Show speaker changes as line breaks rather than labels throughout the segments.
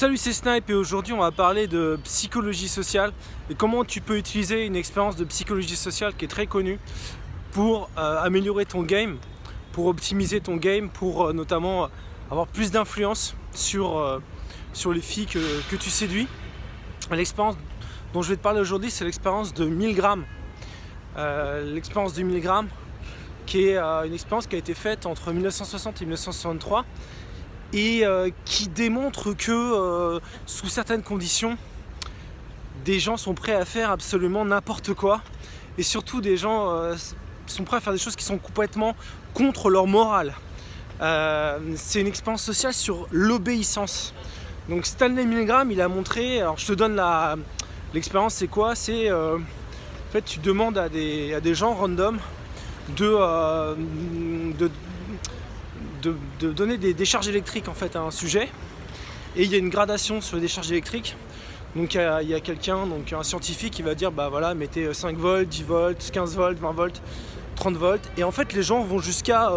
Salut, c'est Snipe et aujourd'hui on va parler de psychologie sociale et comment tu peux utiliser une expérience de psychologie sociale qui est très connue pour améliorer ton game, pour optimiser ton game, pour notamment avoir plus d'influence sur les filles que tu séduis. L'expérience dont je vais te parler aujourd'hui, c'est l'expérience de 1000 grammes. L'expérience de 1000 grammes qui est une expérience qui a été faite entre 1960 et 1963 et qui démontre que sous certaines conditions, des gens sont prêts à faire absolument n'importe quoi et surtout des gens sont prêts à faire des choses qui sont complètement contre leur morale. C'est une expérience sociale sur l'obéissance. Donc Stanley Milgram, il a montré, alors je te donne l'expérience, c'est quoi? C'est en fait tu demandes à des gens random de donner des décharges électriques en fait à un sujet, et il y a une gradation sur les décharges électriques. Donc il y a quelqu'un, donc un scientifique qui va dire bah voilà, mettez 5 volts, 10 volts, 15 volts, 20 volts, 30 volts, et en fait les gens vont jusqu'à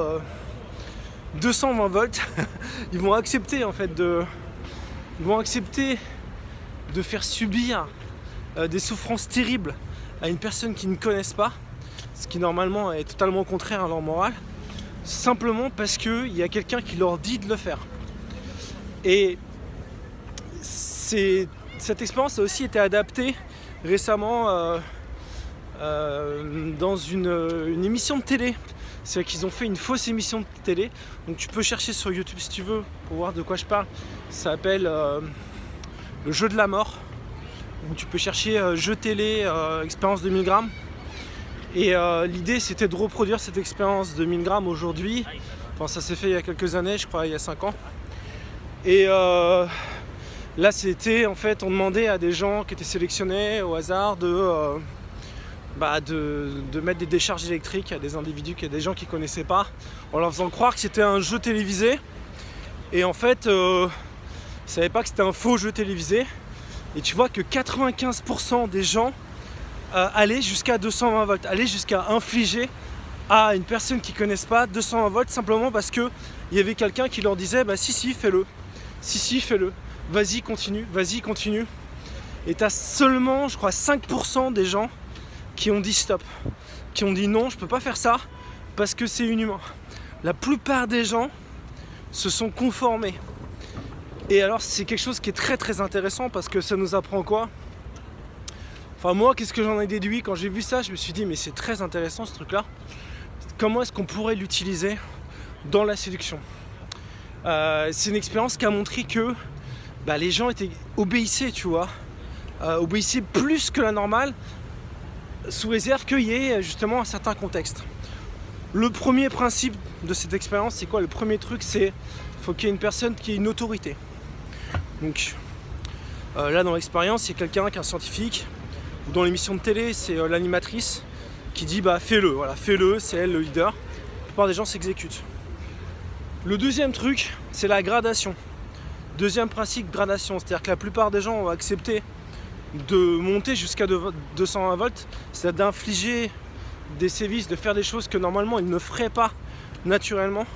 220 volts. Ils vont accepter en fait de faire subir des souffrances terribles à une personne qu'ils ne connaissent pas, ce qui normalement est totalement contraire à leur morale, simplement parce qu'il y a quelqu'un qui leur dit de le faire. Et cette expérience a aussi été adaptée récemment dans une émission de télé. C'est-à-dire qu'ils ont fait une fausse émission de télé. Donc tu peux chercher sur YouTube si tu veux pour voir de quoi je parle. Ça s'appelle le jeu de la mort. Donc tu peux chercher jeu télé expérience de 1000 grammes. Et l'idée c'était de reproduire cette expérience de 1000 grammes aujourd'hui. Enfin ça s'est fait il y a quelques années, je crois il y a 5 ans. Et là c'était en fait, on demandait à des gens qui étaient sélectionnés au hasard de mettre des décharges électriques à des individus, à des gens qu'ils ne connaissaient pas, en leur faisant croire que c'était un jeu télévisé. Et en fait, ils ne savaient pas que c'était un faux jeu télévisé. Et tu vois que 95% des gens allaient jusqu'à 220 volts, allaient jusqu'à infliger à une personne qu'ils ne connaissent pas 220 volts, simplement parce qu'il y avait quelqu'un qui leur disait bah si fais-le, si fais-le, vas-y continue. Et tu as seulement, je crois, 5% des gens qui ont dit stop, qui ont dit non, je peux pas faire ça parce que c'est inhumain. La plupart des gens se sont conformés. Et alors c'est quelque chose qui est très très intéressant parce que ça nous apprend quoi? Enfin moi, qu'est-ce que j'en ai déduit quand j'ai vu ça? Je me suis dit mais c'est très intéressant ce truc-là. Comment est-ce qu'on pourrait l'utiliser dans la séduction? C'est une expérience qui a montré que les gens obéissaient, tu vois, obéissaient plus que la normale, sous réserve qu'il y ait justement un certain contexte. Le premier principe de cette expérience, c'est quoi? Le premier truc, c'est qu'il faut qu'il y ait une personne qui ait une autorité. Donc là dans l'expérience, il y a quelqu'un qui est un scientifique, ou dans l'émission de télé, c'est l'animatrice qui dit bah fais-le, voilà, fais-le, c'est elle le leader. La plupart des gens s'exécutent. Le deuxième truc, c'est la gradation. Deuxième principe, gradation, c'est-à-dire que la plupart des gens ont accepté de monter jusqu'à 220 volts, c'est d'infliger des sévices, de faire des choses que normalement ils ne feraient pas naturellement,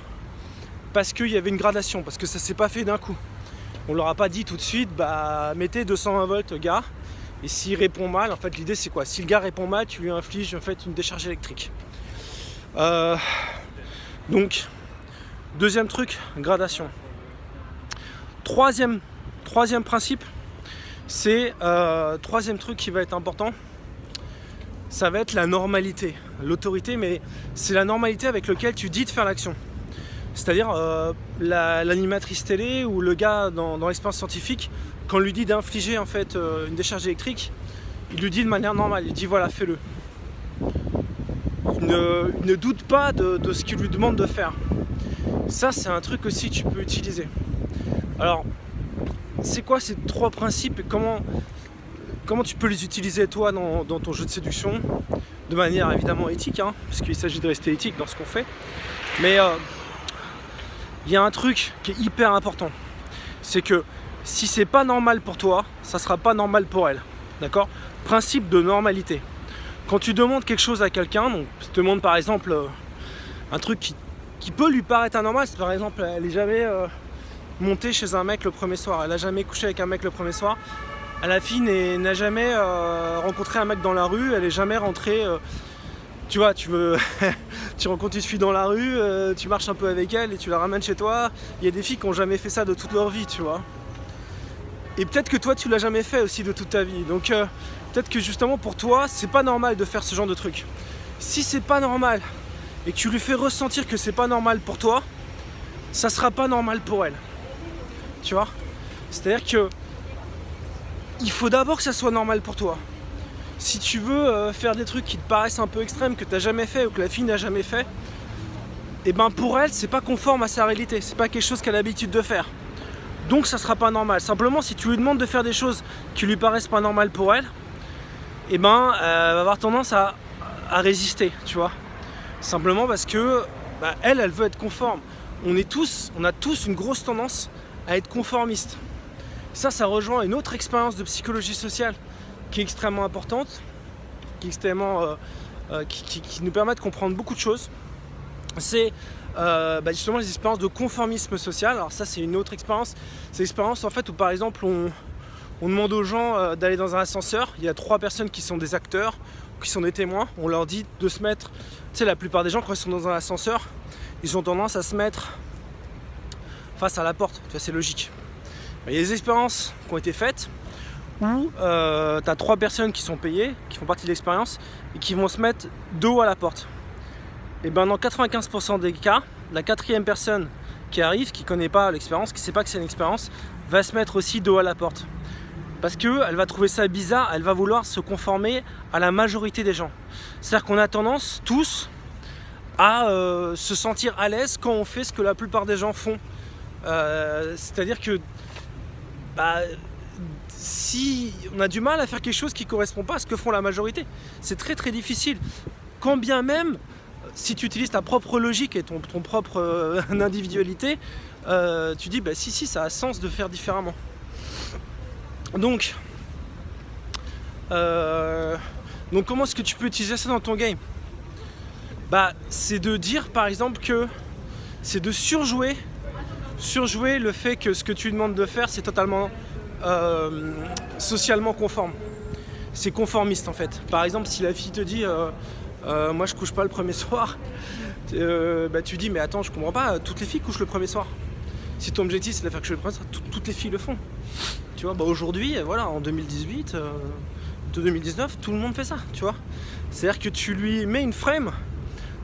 parce qu'il y avait une gradation, parce que ça s'est pas fait d'un coup. On leur a pas dit tout de suite bah mettez 220 volts gars, et s'il répond mal, en fait l'idée c'est quoi? Si le gars répond mal, tu lui infliges en fait une décharge électrique. Donc deuxième truc, gradation. Troisième principe, c'est troisième truc qui va être important, ça va être la normalité, l'autorité, mais c'est la normalité avec laquelle tu dis de faire l'action. C'est-à-dire l'animatrice télé ou le gars dans l'expérience scientifique, quand on lui dit d'infliger en fait une décharge électrique, il lui dit de manière normale, il dit voilà fais-le. Il ne doute pas de ce qu'il lui demande de faire. Ça c'est un truc aussi que tu peux utiliser. Alors c'est quoi ces trois principes et comment tu peux les utiliser toi dans ton jeu de séduction, de manière évidemment éthique, hein, parce qu'il s'agit de rester éthique dans ce qu'on fait. Mais il y a un truc qui est hyper important, c'est que si c'est pas normal pour toi, ça sera pas normal pour elle. D'accord? Principe de normalité. Quand tu demandes quelque chose à quelqu'un, donc tu te demandes par exemple un truc qui peut lui paraître anormal, c'est par exemple elle est jamais monté chez un mec le premier soir. Elle a jamais couché avec un mec le premier soir. La fille n'a jamais rencontré un mec dans la rue. Elle est jamais rentrée. Tu vois, tu rencontres une fille dans la rue, tu marches un peu avec elle et tu la ramènes chez toi. Il y a des filles qui n'ont jamais fait ça de toute leur vie, tu vois. Et peut-être que toi, tu l'as jamais fait aussi de toute ta vie. Donc peut-être que justement pour toi, c'est pas normal de faire ce genre de truc. Si c'est pas normal et que tu lui fais ressentir que c'est pas normal pour toi, ça sera pas normal pour elle. Tu vois? C'est-à-dire que il faut d'abord que ça soit normal pour toi. Si tu veux faire des trucs qui te paraissent un peu extrêmes, que tu n'as jamais fait ou que la fille n'a jamais fait, et ben pour elle, c'est pas conforme à sa réalité, c'est pas quelque chose qu'elle a l'habitude de faire. Donc ça sera pas normal. Simplement, si tu lui demandes de faire des choses qui lui paraissent pas normales pour elle, et ben elle va avoir tendance à résister, tu vois. Simplement parce que elle veut être conforme. On a tous une grosse tendance à être conformiste. Ça rejoint une autre expérience de psychologie sociale qui est extrêmement importante, qui nous permet de comprendre beaucoup de choses. C'est justement les expériences de conformisme social. Alors ça, c'est une autre expérience. C'est l'expérience en fait où par exemple on demande aux gens d'aller dans un ascenseur. Il y a 3 personnes qui sont des acteurs, qui sont des témoins. On leur dit de se mettre, tu sais, la plupart des gens quand ils sont dans un ascenseur, ils ont tendance à se mettre face à la porte. Tu vois, c'est logique. Il y a des expériences qui ont été faites où tu as 3 personnes qui sont payées, qui font partie de l'expérience et qui vont se mettre dos à la porte. Et ben dans 95% des cas, la 4e personne qui arrive, qui ne connaît pas l'expérience, qui ne sait pas que c'est une expérience, va se mettre aussi dos à la porte. Parce qu'elle va trouver ça bizarre, elle va vouloir se conformer à la majorité des gens. C'est-à-dire qu'on a tendance tous à se sentir à l'aise quand on fait ce que la plupart des gens font. C'est-à-dire que si on a du mal à faire quelque chose qui ne correspond pas à ce que font la majorité, c'est très très difficile. Quand bien même, si tu utilises ta propre logique et ton propre individualité, tu dis si, ça a sens de faire différemment. Donc comment est-ce que tu peux utiliser ça dans ton game? C'est de dire par exemple que c'est de surjouer le fait que ce que tu demandes de faire c'est totalement socialement conforme. C'est conformiste en fait. Par exemple, si la fille te dit moi je couche pas le premier soir, tu dis mais attends, je comprends pas, toutes les filles couchent le premier soir. Si ton objectif c'est de faire coucher le premier soir, toutes les filles le font. Tu vois, aujourd'hui, voilà, en 2018, 2019, tout le monde fait ça, tu vois. C'est-à-dire que tu lui mets une frame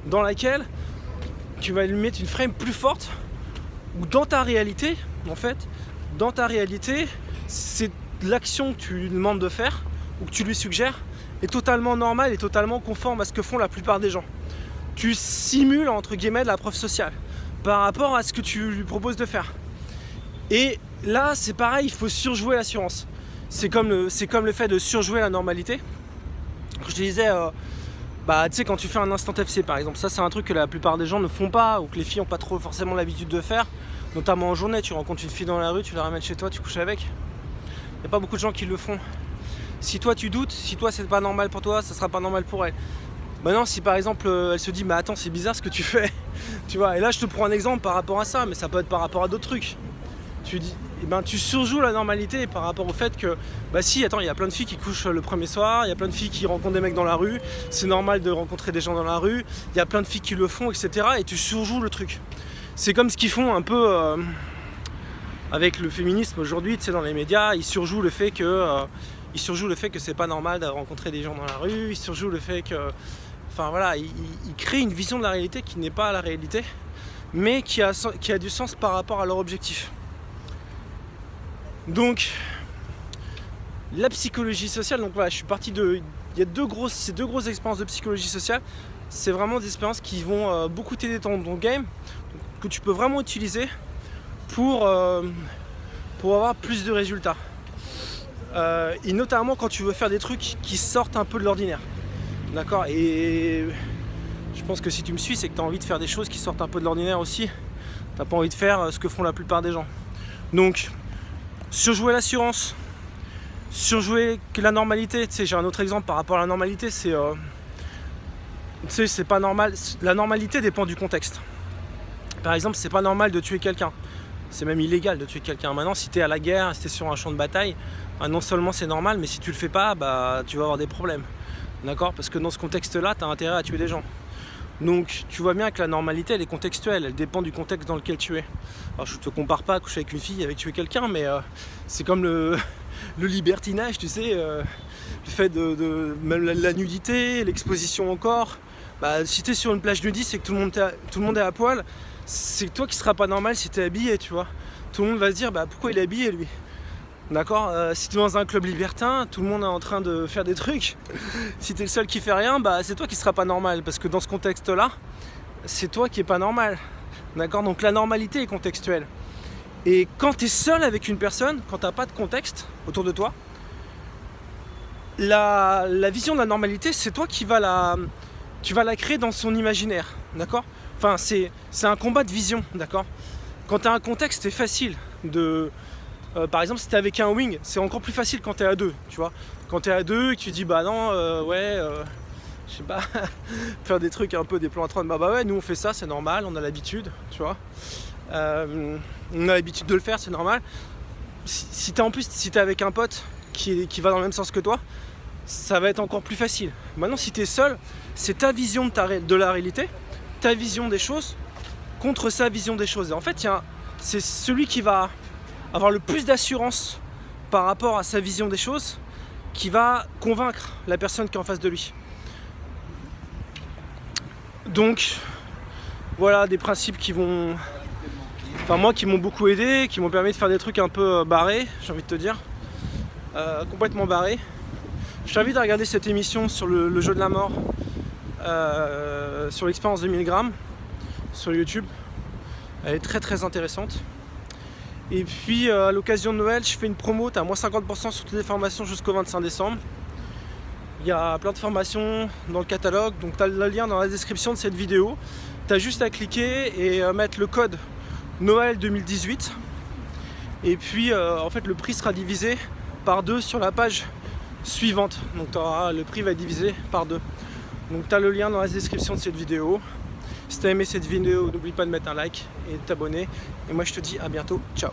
dans laquelle tu vas lui mettre une frame plus forte, où dans ta réalité, c'est l'action que tu lui demandes de faire ou que tu lui suggères est totalement normale et totalement conforme à ce que font la plupart des gens. Tu simules entre guillemets de la preuve sociale par rapport à ce que tu lui proposes de faire. Et là, c'est pareil, il faut surjouer l'assurance. C'est comme le fait de surjouer la normalité. Je te disais, tu sais, quand tu fais un instant FC par exemple, ça c'est un truc que la plupart des gens ne font pas ou que les filles n'ont pas trop forcément l'habitude de faire. Notamment en journée, tu rencontres une fille dans la rue, tu la ramènes chez toi, tu couches avec. Il n'y a pas beaucoup de gens qui le font. Si toi tu doutes, si toi c'est pas normal pour toi, ça sera pas normal pour elle. Maintenant, si par exemple elle se dit mais attends, c'est bizarre ce que tu fais, tu vois, et là je te prends un exemple par rapport à ça, mais ça peut être par rapport à d'autres trucs. Tu surjoues la normalité par rapport au fait que si, attends, il y a plein de filles qui couchent le premier soir, il y a plein de filles qui rencontrent des mecs dans la rue, c'est normal de rencontrer des gens dans la rue, il y a plein de filles qui le font, etc. Et tu surjoues le truc. C'est comme ce qu'ils font un peu avec le féminisme aujourd'hui, tu sais, dans les médias, ils surjouent le fait que c'est pas normal de rencontrer des gens dans la rue, ils surjouent le fait que, ils créent une vision de la réalité qui n'est pas la réalité, mais qui a du sens par rapport à leur objectif. Donc, la psychologie sociale, donc voilà, je suis parti de... Il y a ces deux grosses expériences de psychologie sociale. C'est vraiment des expériences qui vont beaucoup t'aider dans ton game, que tu peux vraiment utiliser pour avoir plus de résultats. Et notamment quand tu veux faire des trucs qui sortent un peu de l'ordinaire. D'accord? Et je pense que si tu me suis, c'est que tu as envie de faire des choses qui sortent un peu de l'ordinaire aussi. Tu n'as pas envie de faire ce que font la plupart des gens. Donc, surjouer l'assurance, surjouer la normalité. Tu sais, j'ai un autre exemple par rapport à la normalité, c'est pas normal. La normalité dépend du contexte. Par exemple, c'est pas normal de tuer quelqu'un. c'est même illégal de tuer quelqu'un. Maintenant, si tu es à la guerre, si tu es sur un champ de bataille, non seulement c'est normal, mais si tu le fais pas, bah, tu vas avoir des problèmes. D'accord? Parce que dans ce contexte-là, tu as intérêt à tuer des gens. Donc tu vois bien que la normalité, elle est contextuelle, elle dépend du contexte dans lequel tu es. Alors je te compare pas à coucher avec une fille, avec tuer quelqu'un, mais c'est comme le libertinage, tu sais, le fait même la nudité, l'exposition au corps. Bah, si tu es sur une plage nudiste et que tout le monde est à poil, c'est toi qui seras pas normal si tu es habillé, tu vois. Tout le monde va se dire, bah pourquoi il est habillé lui? D'accord, si tu es dans un club libertin, tout le monde est en train de faire des trucs. Si tu es le seul qui fait rien, bah c'est toi qui seras pas normal. Parce que dans ce contexte-là, c'est toi qui est pas normal. D'accord, donc la normalité est contextuelle. Et quand tu es seul avec une personne, quand tu n'as pas de contexte autour de toi, la vision de la normalité, c'est toi qui vas la créer dans son imaginaire. D'accord, enfin c'est un combat de vision. D'accord, quand tu as un contexte, c'est facile de... par exemple, si t'es avec un wing, c'est encore plus facile quand t'es à deux, tu vois. Quand t'es à deux et que tu dis bah non, je sais pas, faire des trucs un peu des plans à 30, bah ouais, nous on fait ça, c'est normal, on a l'habitude, tu vois. On a l'habitude de le faire, c'est normal. Si t'es avec un pote qui va dans le même sens que toi, ça va être encore plus facile. Maintenant, si t'es seul, c'est ta vision de la réalité, ta vision des choses contre sa vision des choses. Et en fait, c'est celui qui va avoir le plus d'assurance par rapport à sa vision des choses qui va convaincre la personne qui est en face de lui. Donc voilà des principes qui m'ont beaucoup aidé, qui m'ont permis de faire des trucs un peu barrés, j'ai envie de te dire, complètement barrés. Je t'invite à regarder cette émission sur le jeu de la mort, sur l'expérience de 1000 grammes sur YouTube. Elle est très très intéressante. Et puis à l'occasion de Noël, je fais une promo, tu as moins 50% sur toutes les formations jusqu'au 25 décembre. Il y a plein de formations dans le catalogue, donc tu as le lien dans la description de cette vidéo. Tu as juste à cliquer et mettre le code Noël 2018. Et puis en fait le prix sera divisé par 2 sur la page suivante. Donc le prix va être divisé par 2. Donc tu as le lien dans la description de cette vidéo. Si tu as aimé cette vidéo, n'oublie pas de mettre un like et de t'abonner. Et moi je te dis à bientôt, ciao.